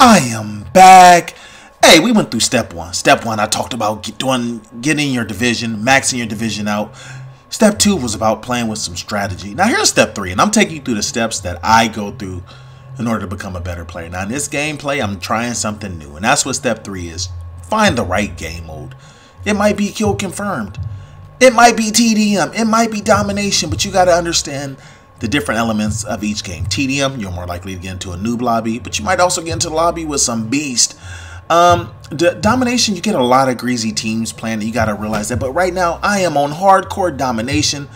I am back. Hey, we went through step one. Step one, I talked about getting your division, maxing your division out. Step two was about playing with some strategy. Now here's step three, and I'm taking you through the steps that I go through in order to become a better player. Now in this gameplay, I'm trying something new, and that's what step three is. Find the right game mode. It might be kill confirmed. It might be TDM. It might be domination, but you got to understand the different elements of each game. TDM, you're more likely to get into a noob lobby, but you might also get into the lobby with some beast. Domination, you get a lot of greasy teams playing. You got to realize that. But right now, I am on hardcore domination.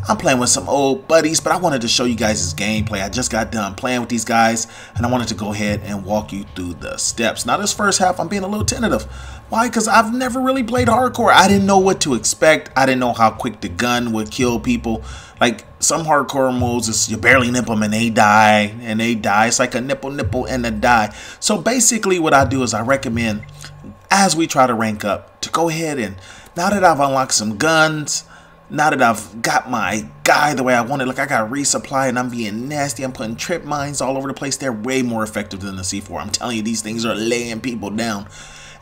I'm playing with some old buddies, but I wanted to show you guys this gameplay. I just got done playing with these guys, and I wanted to go ahead and walk you through the steps. Now, this first half, I'm being a little tentative. Why? Because I've never really played hardcore. I didn't know what to expect. I didn't know how quick the gun would kill people. Like, some hardcore modes, is you barely nip them and they die, It's like a nipple, and a die. So basically what I do is I recommend, as we try to rank up, to go ahead and, now that I've unlocked some guns, now that I've got my guy the way I want it, look, I got resupply and I'm being nasty. I'm putting trip mines all over the place. They're way more effective than the C4. I'm telling you, these things are laying people down.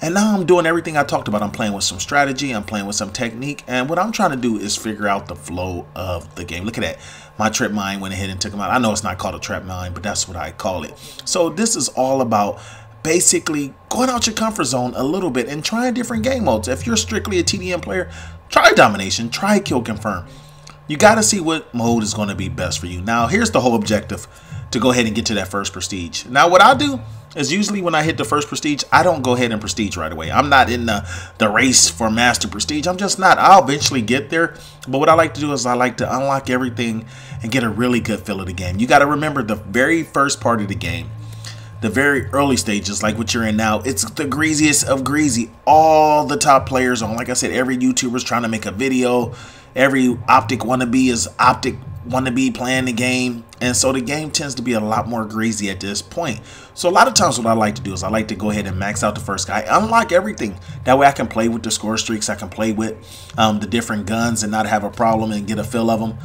And now I'm doing everything I talked about. I'm playing with some strategy. I'm playing with some technique. And what I'm trying to do is figure out the flow of the game. Look at that. My trip mine went ahead and took him out. I know it's not called a trap mine, but that's what I call it. So this is all about basically going out your comfort zone a little bit and trying different game modes. If you're strictly a TDM player, try domination, try kill confirm. You got to see what mode is going to be best for you. Now, here's the whole objective, to go ahead and get to that first prestige. Now, what I do is usually when I hit the first prestige, I don't go ahead and prestige right away. I'm not in the race for master prestige. I'm just not. I'll eventually get there. But what I like to do is I like to unlock everything and get a really good feel of the game. You got to remember the very first part of the game. The very early stages, like what you're in now, it's the greasiest of greasy. All the top players on, like I said, every YouTuber's trying to make a video. Every optic wannabe is optic wannabe playing the game. And so the game tends to be a lot more greasy at this point. So a lot of times what I like to do is I like to go ahead and max out the first guy, unlock everything. That way I can play with the score streaks. I can play with the different guns and not have a problem and get a feel of them.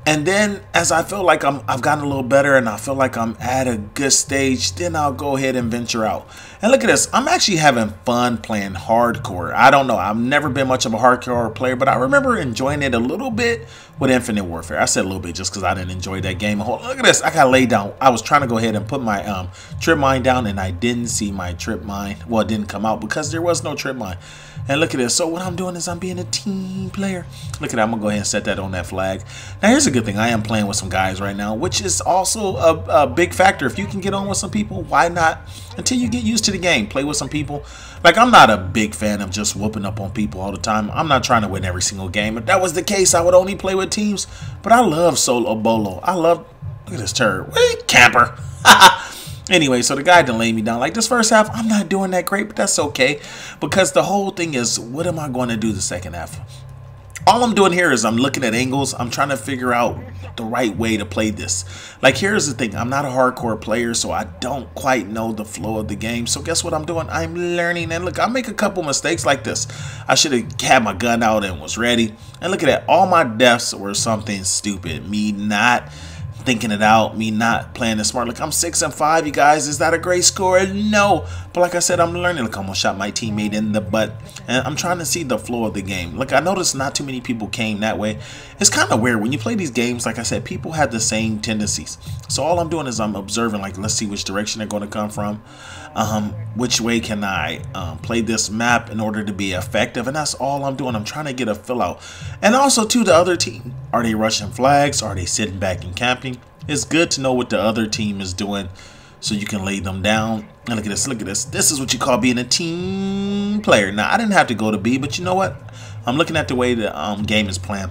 And then as I feel like I've gotten a little better and I feel like I'm at a good stage, then I'll go ahead and venture out. And look at this. I'm actually having fun playing hardcore. I don't know. I've never been much of a hardcore player, but I remember enjoying it a little bit with Infinite Warfare. I said a little bit just because I didn't enjoy that game. Look at this. I got laid down. I was trying to go ahead and put my trip mine down, and I didn't see my trip mine. Well, it didn't come out because there was no trip mine. And look at this. So what I'm doing is I'm being a team player. Look at that. I'm going to go ahead and set that on that flag. Now, here's a good thing. I am playing with some guys right now, which is also a big factor. If you can get on with some people, why not? Until you get used to the game, play with some people. Like, I'm not a big fan of just whooping up on people all the time. I'm not trying to win every single game. If that was the case, I would only play with teams. But I love solo bolo. I love, look at this turd. Wait, camper. Anyway, so the guy done laid me down. Like, this first half, I'm not doing that great, but that's okay. Because the whole thing is, what am I going to do the second half? All I'm doing here is I'm looking at angles. I'm trying to figure out the right way to play this. Like, here's the thing. I'm not a hardcore player, so I don't quite know the flow of the game. So guess what I'm doing? I'm learning. And look, I make a couple mistakes like this. I should have had my gun out and was ready. And look at that. All my deaths were something stupid. Me not thinking it out, me not playing it smart. Look, I'm 6-5, you guys. Is that a great score? No. But like I said, I'm learning. Look, I almost shot my teammate in the butt. And I'm trying to see the flow of the game. Look, I noticed not too many people came that way. It's kind of weird. When you play these games, like I said, people have the same tendencies. So all I'm doing is I'm observing, like, let's see which direction they're going to come from. Which way can I play this map in order to be effective? And that's all I'm doing. I'm trying to get a fill out. And also, to the other team, are they rushing flags? Are they sitting back and camping? It's good to know what the other team is doing so you can lay them down. And look at this. Look at this. This is what you call being a team player. Now, I didn't have to go to B, but you know what? I'm looking at the way the game is playing,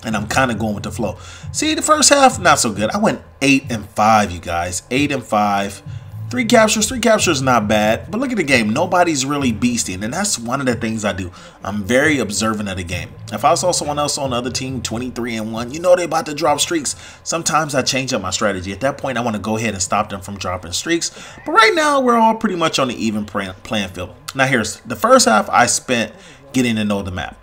and I'm kind of going with the flow. See, the first half, not so good. I went 8-5, you guys. 8-5. 3 captures. 3 captures, not bad. But look at the game. Nobody's really beasting. And that's one of the things I do. I'm very observant of the game. If I saw someone else on the other team 23-1, you know they're about to drop streaks. Sometimes I change up my strategy. At that point, I want to go ahead and stop them from dropping streaks. But right now, we're all pretty much on the even playing field. Now, here's the first half I spent getting to know the map.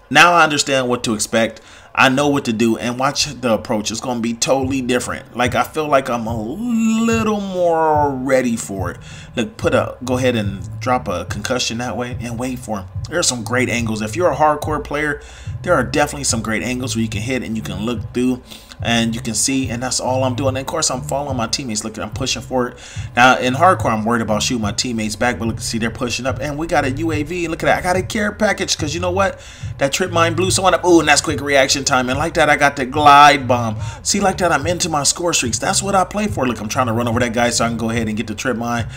Now I understand what to expect. I know what to do, and watch the approach. It's going to be totally different. Like, I feel like I'm a little more ready for it. Look, go ahead and drop a concussion that way and wait for him. There are some great angles. If you're a hardcore player, there are definitely some great angles where you can hit and you can look through and you can see, and that's all I'm doing. And of course, I'm following my teammates. Look, I'm pushing forward. Now, in hardcore, I'm worried about shooting my teammates back, but look, see, they're pushing up, and we got a UAV. Look at that. I got a care package, because you know what? That trip mine blew someone up. Ooh, and that's quick reaction time. And like that, I got the glide bomb. See, like that, I'm into my score streaks. That's what I play for. Look, I'm trying to run over that guy so I can go ahead and get the trip mine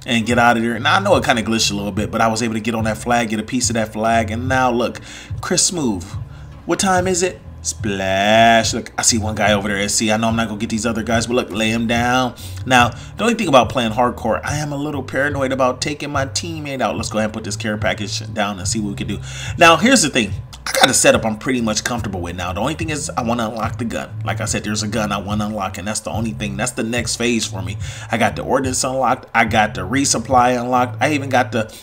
and get out of there. Now, I know it kind of glitched a little bit, but I was able to get on that flag, get a piece of that flag, and now, look, Chris Smooth. What time is it? Splash. Look, I see one guy over there. See, I know I'm not gonna get these other guys, but look, lay him down. Now, the only thing about playing hardcore, I am a little paranoid about taking my teammate out. Let's go ahead and put this care package down and see what we can do. Now, here's the thing. I got a setup I'm pretty much comfortable with now. The only thing is I want to unlock the gun. Like I said, there's a gun I want to unlock, and that's the only thing. That's the next phase for me. I got the ordnance unlocked. I got the resupply unlocked. I even got the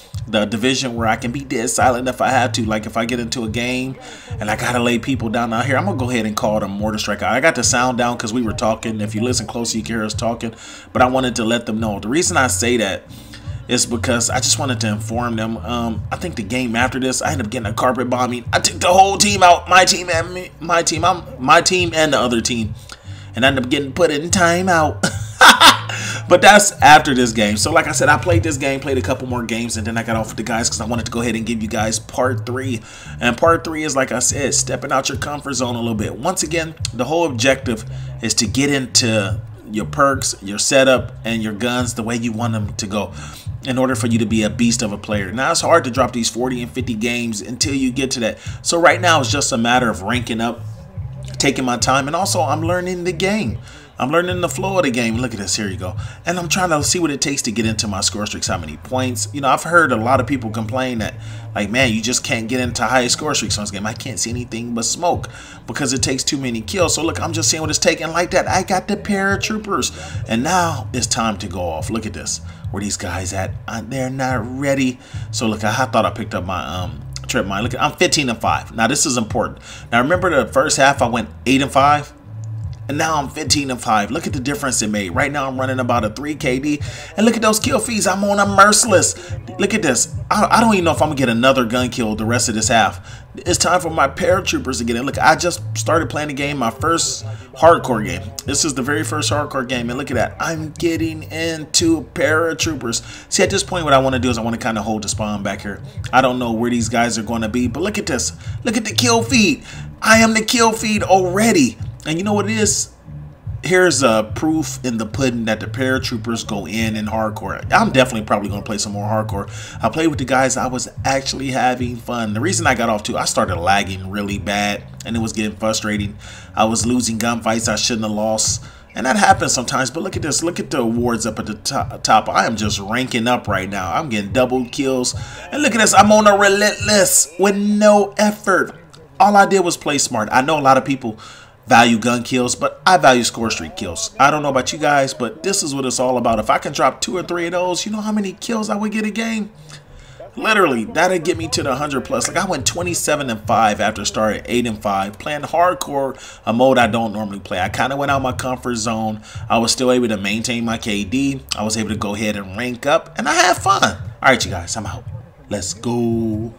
division where I can be dead silent if I have to. Like if I get into a game and I gotta lay people down out here, I'm gonna go ahead and call them mortar strike. I got the sound down because we were talking. If you listen closely, you can hear us talking. But I wanted to let them know. The reason I say that is because I just wanted to inform them. I think the game after this, I ended up getting a carpet bombing. I took the whole team out, my team and me, my team and the other team, and I ended up getting put in timeout. But that's after this game. So like I said, I played this game, played a couple more games, and then I got off with the guys because I wanted to go ahead and give you guys part 3. And part 3 is, like I said, stepping out your comfort zone a little bit. Once again, the whole objective is to get into your perks, your setup, and your guns the way you want them to go in order for you to be a beast of a player. Now, it's hard to drop these 40 and 50 games until you get to that. So right now, it's just a matter of ranking up, taking my time, and also I'm learning the game. I'm learning the flow of the game. Look at this. Here you go. And I'm trying to see what it takes to get into my score streaks, how many points. You know, I've heard a lot of people complain that, like, man, you just can't get into high score streaks on this game. I can't see anything but smoke because it takes too many kills. So, look, I'm just seeing what it's taking. Like that, I got the Paratroopers. And now it's time to go off. Look at this. Where these guys at? They're not ready. So, look, I thought I picked up my trip mine. Look, I'm 15 and 5. Now, this is important. Now, remember the first half I went 8 and 5? And now I'm 15 and 5. Look at the difference it made. Right now I'm running about a 3 KD. And look at those kill feeds. I'm on a merciless. Look at this. I don't even know if I'm going to get another gun kill the rest of this half. It's time for my Paratroopers to get in. Look, I just started playing the game, my first hardcore game. This is the very first hardcore game. And look at that. I'm getting into Paratroopers. See, at this point, what I want to do is I want to kind of hold the spawn back here. I don't know where these guys are going to be. But look at this. Look at the kill feed. I am the kill feed already. And you know what it is? Here's proof in the pudding that the Paratroopers go in hardcore. I'm definitely probably going to play some more hardcore. I played with the guys. I was actually having fun. The reason I got off too, I started lagging really bad and it was getting frustrating. I was losing gunfights I shouldn't have lost. And that happens sometimes. But look at this. Look at the awards up at the top. I am just ranking up right now. I'm getting double kills. And look at this. I'm on a relentless with no effort. All I did was play smart. I know a lot of people value gun kills, but I value score streak kills. I don't know about you guys, but this is what it's all about. If I can drop 2 or 3 of those, you know how many kills I would get a game? Literally, that'd get me to the 100 plus. Like I went 27 and 5 after starting 8 and 5, playing hardcore, a mode I don't normally play. I kind of went out my comfort zone. I was still able to maintain my KD. I was able to go ahead and rank up, and I had fun. All right, you guys, I'm out. Let's go.